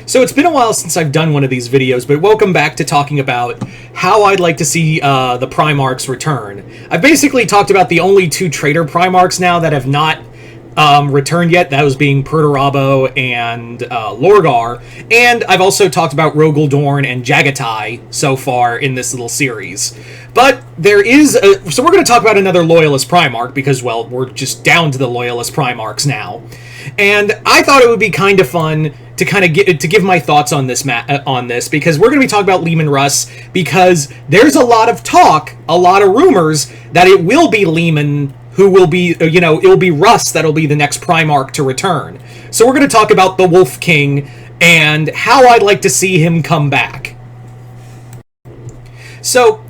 So it's been a while since I've done one of these videos, but welcome back to talking about how I'd like to see the Primarchs return. I've basically talked about the only two traitor Primarchs now that have not returned yet, that was being Perturabo and Lorgar, and I've also talked about Rogel Dorn and Jagatai so far in this little series. But there is so we're going to talk about another Loyalist Primarch, because, well, we're just down to the Loyalist Primarchs now. And I thought it would be kind of fun to give my thoughts on this because we're going to be talking about Leman Russ, because there's a lot of talk, a lot of rumors that it will be Leman who will be, it'll be Russ that'll be the next Primarch to return. So we're going to talk about the Wolf King and how I'd like to see him come back. So,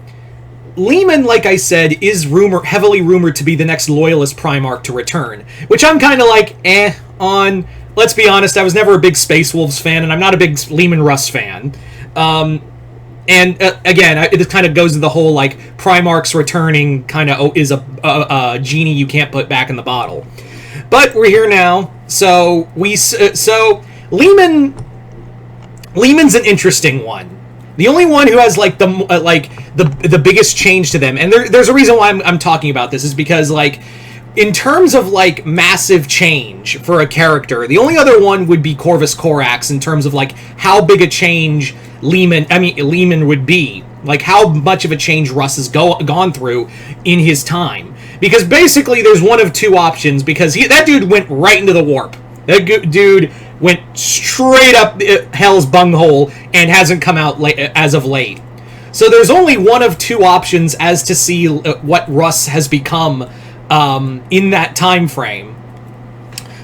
Leman, like I said, is heavily rumored to be the next Loyalist Primarch to return, which I'm kind of like, on. Let's be honest, I was never a big Space Wolves fan, and I'm not a big Leman Russ fan. And again, it kind of goes to the whole, like, Primarchs returning kind of is a genie you can't put back in the bottle. But we're here now, so Leman's an interesting one. The only one who has, like, the biggest change to them, and there's a reason why I'm talking about this, is because, like, in terms of, like, massive change for a character, the only other one would be Corvus Corax in terms of, like, how big a change Leman would be. Like, how much of a change Russ has gone through in his time. Because basically there's one of two options, because that dude went right into the warp. That dude went straight up hell's bunghole and hasn't come out as of late. So there's only one of two options as to see what Russ has become in that time frame.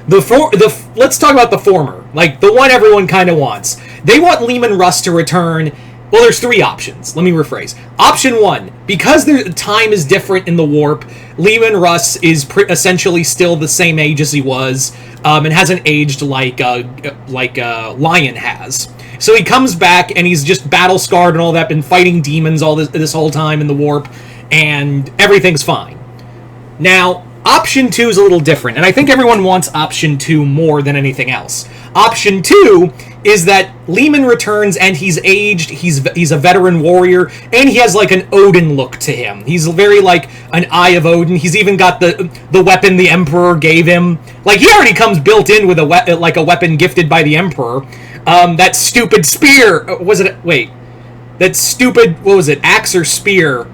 Let's talk about the former, like the one everyone kind of wants. They want Leman Russ to return. Well, there's three options. Let me rephrase. Option one, because the time is different in the warp, Leman Russ is essentially still the same age as he was, and hasn't aged like Lion has. So he comes back and he's just battle scarred and all that, been fighting demons all this whole time in the warp, and everything's fine. Now, option 2 is a little different, and I think everyone wants option 2 more than anything else. Option 2 is that Leman returns and he's aged, he's a veteran warrior, and he has like an Odin look to him. He's very like an Eye of Odin. He's even got the weapon the Emperor gave him. Like, he already comes built in with a weapon gifted by the Emperor. That stupid spear, that stupid, axe or spear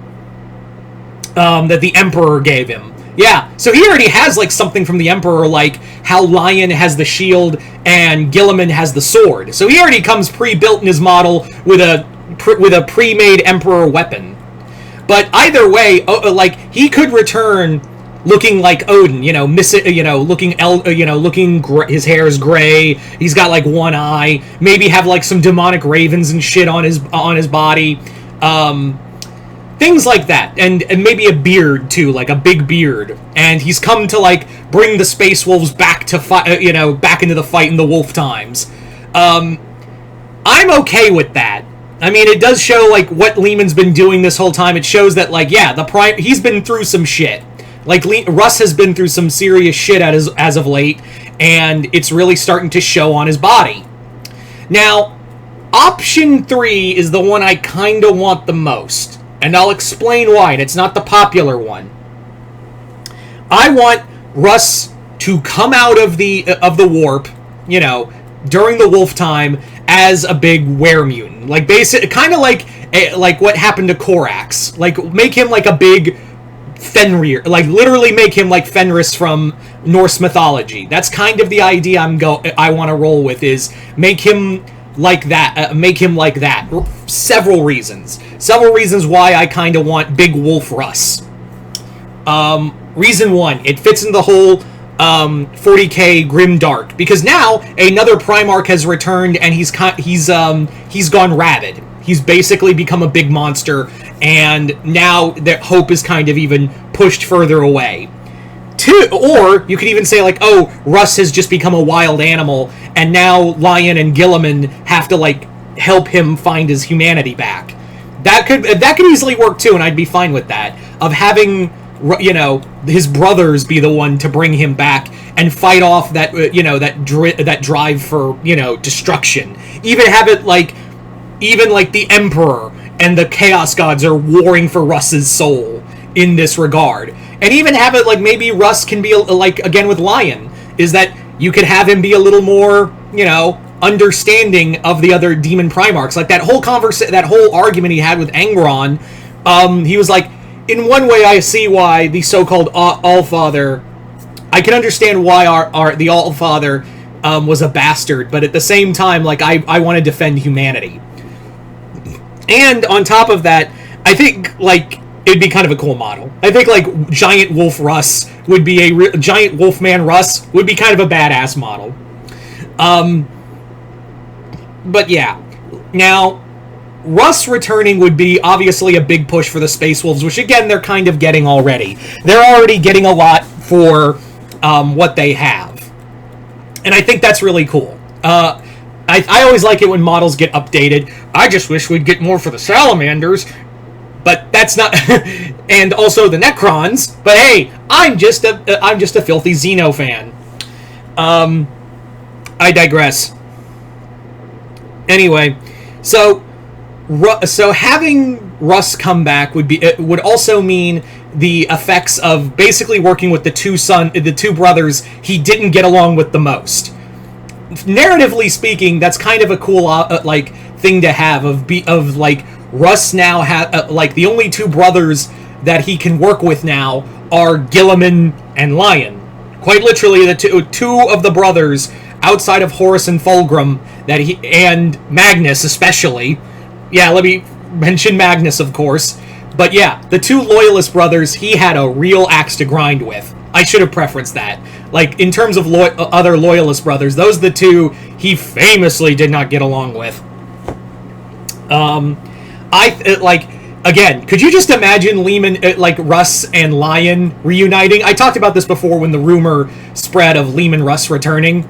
that the Emperor gave him. Yeah, so he already has, like, something from the Emperor, like how Lion has the shield and Guilliman has the sword. So he already comes pre-built in his model with a pre-made Emperor weapon. But either way, he could return looking like Odin, his hair is gray, he's got, like, one eye, maybe have, like, some demonic ravens and shit on his body, things like that, and maybe a beard too, like a big beard. And he's come to, like, bring the Space Wolves back to back into the fight in the Wolf times. I'm okay with that. I mean, it does show, like, what Leman's been doing this whole time. It shows that, like, yeah, he's been through some shit. Like, Russ has been through some serious shit as of late, and it's really starting to show on his body. Now, option 3 is the one I kinda want the most. And I'll explain why, and it's not the popular one. I want Russ to come out of the warp, during the Wolf time as a big were-mutant. Like, kind of like what happened to Corax. Like, make him like a big Fenrir. Like, literally make him like Fenris from Norse mythology. That's kind of the idea I want to roll with, is make him like that. Several reasons why I kind of want Big Wolf Russ. Reason 1, it fits in the whole 40k Grim Dark, because now another Primarch has returned and he's gone rabid. He's basically become a big monster, and now that hope is kind of even pushed further away. Or you could even say, like, oh, Russ has just become a wild animal, and now Lion and Guilliman have to, like, help him find his humanity back. That could easily work too, and I'd be fine with that. Of having his brothers be the one to bring him back and fight off that that drive for destruction. Even have it like the Emperor and the Chaos Gods are warring for Russ's soul in this regard, and even have it like maybe Russ can be like again with Lion, is that you could have him be a little more understanding of the other demon Primarchs. Like that whole argument he had with Angron, he was like, in one way I see why the so-called Allfather, I can understand why the Allfather was a bastard, but at the same time, like, I want to defend humanity. And on top of that, I think, like, it'd be kind of a cool model. I think, like, Giant Wolf Russ would be Giant Wolfman Russ would be kind of a badass model. But yeah. Now, Russ returning would be obviously a big push for the Space Wolves, which again, they're kind of getting already. They're already getting a lot for what they have. And I think that's really cool. I always like it when models get updated. I just wish we'd get more for the Salamanders. But that's not... and also the Necrons. But hey, I'm just a filthy Xeno fan. I digress. Anyway, so having Russ come back would also mean the effects of basically working with the two brothers he didn't get along with the most. Narratively speaking, that's kind of a cool thing to have of like Russ now like the only two brothers that he can work with now are Guilliman and Lion. Quite literally, the two of the brothers outside of Horus and Fulgrim and Magnus especially. Yeah, let me mention Magnus, of course. But yeah, the two Loyalist brothers he had a real axe to grind with. I should have preferenced that. Like, in terms of other Loyalist brothers, those are the two he famously did not get along with. Again, could you just imagine Leman, Russ and Lion reuniting? I talked about this before when the rumor spread of Leman Russ returning.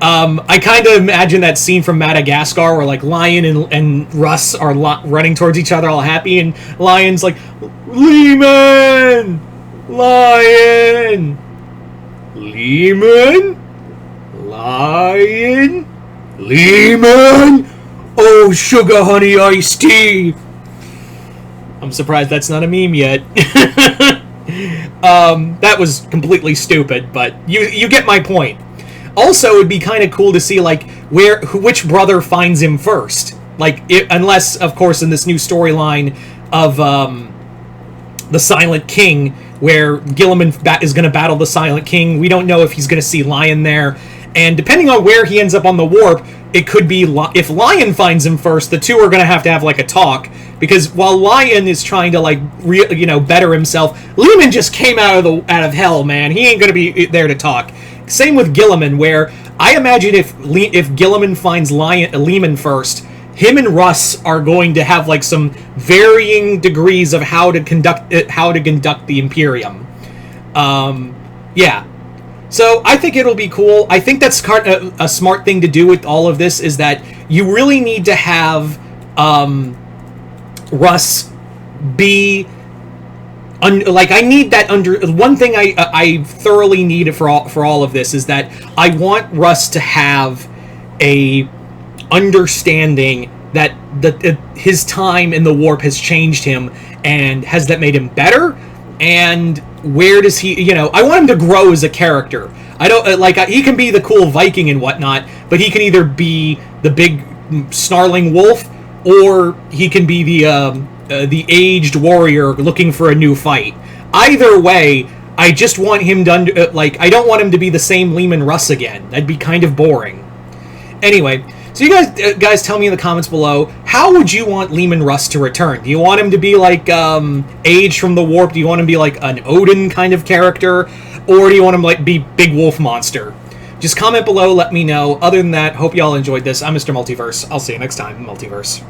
I kind of imagine that scene from Madagascar where, like, Lion and Russ are running towards each other all happy, and Lion's like, Leman! Lion! Leman? Lion? Leman? Oh, sugar honey iced tea! I'm surprised that's not a meme yet. That was completely stupid, but you get my point. Also, it'd be kind of cool to see, like, which brother finds him first. Like, unless, of course, in this new storyline of the Silent King, where Guilliman is going to battle the Silent King, we don't know if he's going to see Lion there. And depending on where he ends up on the warp, it could be, if Lion finds him first, the two are going to have like a talk. Because while Lion is trying to, like, better himself, Leman just came out of hell, man. He ain't going to be there to talk. Same with Guilliman, where I imagine if Guilliman finds Leman first, him and Russ are going to have, like, some varying degrees of how to conduct the Imperium. Yeah. So I think it'll be cool. I think that's a smart thing to do with all of this, is that you really need to have Russ be... I need that one thing I thoroughly need for all of this is that I want Russ to have a understanding that his time in the warp has changed him, and has that made him better, and where does he, I want him to grow as a character. I don't, he can be the cool Viking and whatnot, but he can either be the big snarling wolf, or he can be the aged warrior looking for a new fight. Either way, I just want him to, I don't want him to be the same Leman Russ again. That'd be kind of boring. Anyway, so you guys tell me in the comments below, how would you want Leman Russ to return? Do you want him to be like aged from the warp? Do you want him to be like an Odin kind of character? Or do you want him to like be Big Wolf Monster? Just comment below, let me know. Other than that, hope y'all enjoyed this. I'm Mr. Multiverse. I'll see you next time, Multiverse.